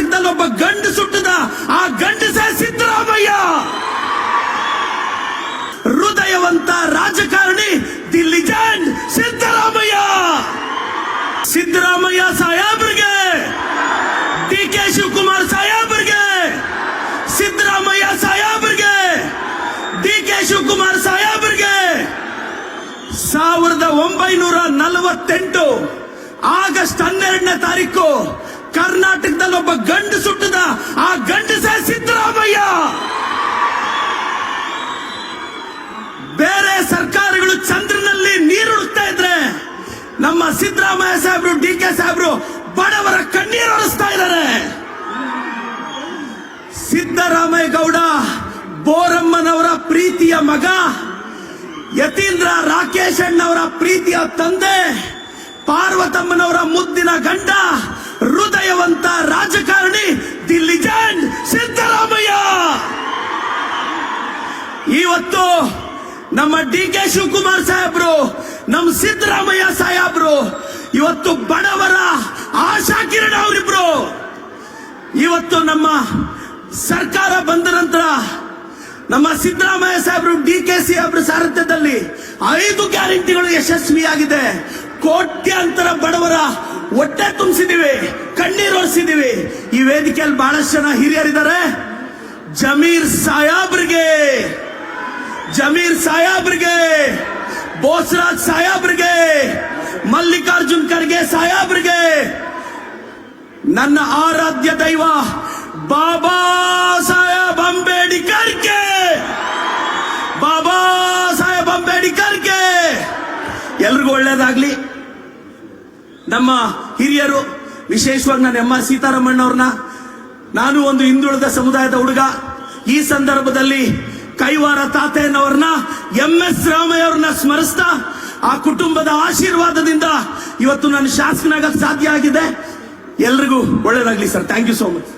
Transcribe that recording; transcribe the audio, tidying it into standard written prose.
ಕರ್ನಾಟಕದಲ್ಲಿ ಒಬ್ಬ ಗಂಡು ಸುಟ್ಟದ, ಆ ಗಂಡಸೇ ಸಿದ್ದರಾಮಯ್ಯ. ಹೃದಯವಂತ ರಾಜಕಾರಣಿ, ದಿ ಲಿಜೆಂಡ್ ಸಿದ್ದರಾಮಯ್ಯ. ಸಿದ್ದರಾಮಯ್ಯ ಸಾಹೇಬ್ರಿಗೆ, ಡಿ ಕೆ ಶಿವಕುಮಾರ್ ಸಾಹೇಬ್ರಿಗೆ, ಸಿದ್ದರಾಮಯ್ಯ ಸಾಹೇಬ್ರಿಗೆ, ಡಿ ಕೆ ಶಿವಕುಮಾರ್ ಸಾಹೇಬ್ರಿಗೆ 1948 ಆಗಸ್ಟ್ 12ನೇ ತಾರೀಕು ಕರ್ನಾಟಕದಲ್ಲಿ ಒಬ್ಬ ಗಂಡು ಸುಟ್ಟದ, ಆ ಗಂಡಸೇ ಸಿದ್ದರಾಮಯ್ಯ. ಬೇರೆ ಸರ್ಕಾರಗಳು ಚಂದ್ರನಲ್ಲಿ ನೀರುಳಿಸ್ತಾ ಇದ್ರೆ, ನಮ್ಮ ಸಿದ್ದರಾಮಯ್ಯ ಸಾಹೇಬ್ರು, ಡಿ ಕೆ ಸಾಹೇಬ್ರು ಬಡವರ ಕಣ್ಣೀರು ಒರೆಸ್ತಾ ಇದ್ದಾರೆ. ಸಿದ್ದರಾಮಯ್ಯ ಗೌಡ ಬೋರಮ್ಮನವರ ಪ್ರೀತಿಯ ಮಗ, ಯತೀಂದ್ರ ರಾಕೇಶ್ ಅಣ್ಣವರ ಪ್ರೀತಿಯ ತಂದೆ, ಪಾರ್ವತಮ್ಮನವರ ಮುದ್ದಿನ ಗಂಡ, ಹೃದಯವಂತ ರಾಜಕಾರಣಿ, ದಿ ಲಿಜೆಂಡ್ ಸಿದ್ದರಾಮಯ್ಯ. ಇವತ್ತು ನಮ್ಮ ಡಿ ಕೆ ಶಿವಕುಮಾರ್ ಸಾಹೇಬ್ರು, ನಮ್ಮ ಸಿದ್ದರಾಮಯ್ಯ ಸಾಹೇಬ್ರು ಇವತ್ತು ಬಡವರ ಆಶಾ ಕಿರಣ ಅವರಿಬ್ರು. ಇವತ್ತು ನಮ್ಮ ಸರ್ಕಾರ ಬಂದ ನಂತರ ನಮ್ಮ ಸಿದ್ದರಾಮಯ್ಯ ಸಾಹೇಬ್ರು, ಡಿ ಕೆ ಸಾಹೇಬ್ರ ಸಾರಥ್ಯದಲ್ಲಿ 5 ಗ್ಯಾರಂಟಿಗಳು ಯಶಸ್ವಿಯಾಗಿದೆ. ಕೋಟ್ಯಾಂತರ ಬಡವರ ಹೊಟ್ಟೆ ತುಂಬಿಸಿದೀವಿ, ಕಣ್ಣೀರು ಒರೆಸಿದೀವಿ. ಈ ವೇದಿಕೆಯಲ್ಲಿ ಬಹಳಷ್ಟು ಜನ ಹಿರಿಯರಿದ್ದಾರೆ. ಜಮೀರ್ ಸಾಹೇಬ್ರಿಗೆ, ಬೋಸರಾಜ್ ಸಾಹೇಬ್ರಿಗೆ, ಮಲ್ಲಿಕಾರ್ಜುನ್ ಖರ್ಗೆ ಸಾಹೇಬ್ರಿಗೆ, ನನ್ನ ಆರಾಧ್ಯ ದೈವ ಬಾಬಾ ಸಾಹೇಬ್ ಅಂಬೇಡ್ಕರ್ಗೆ, ಎಲ್ರಿಗೂ ಒಳ್ಳೇದಾಗ್ಲಿ. ನಮ್ಮ ಹಿರಿಯರು, ವಿಶೇಷವಾಗಿ ನನ್ನ ಎಂ ಆರ್ ಸೀತಾರಾಮಣ್ಣವ್ರನ್ನ, ನಾನು ಒಂದು ಹಿಂದುಳಿದ ಸಮುದಾಯದ ಹುಡುಗ, ಈ ಸಂದರ್ಭದಲ್ಲಿ ಕೈವಾರ ತಾತಯ್ಯನವ್ರನ್ನ, ಎಂ ಎಸ್ ರಾಮಯ್ಯ ಅವ್ರನ್ನ ಸ್ಮರಿಸ್ತಾ, ಆ ಕುಟುಂಬದ ಆಶೀರ್ವಾದದಿಂದ ಇವತ್ತು ನಾನು ಶಾಸಕನಾಗಕ್ಕೆ ಸಾಧ್ಯ ಆಗಿದೆ. ಎಲ್ರಿಗೂ ಒಳ್ಳೇದಾಗ್ಲಿ sir. Thank you so much.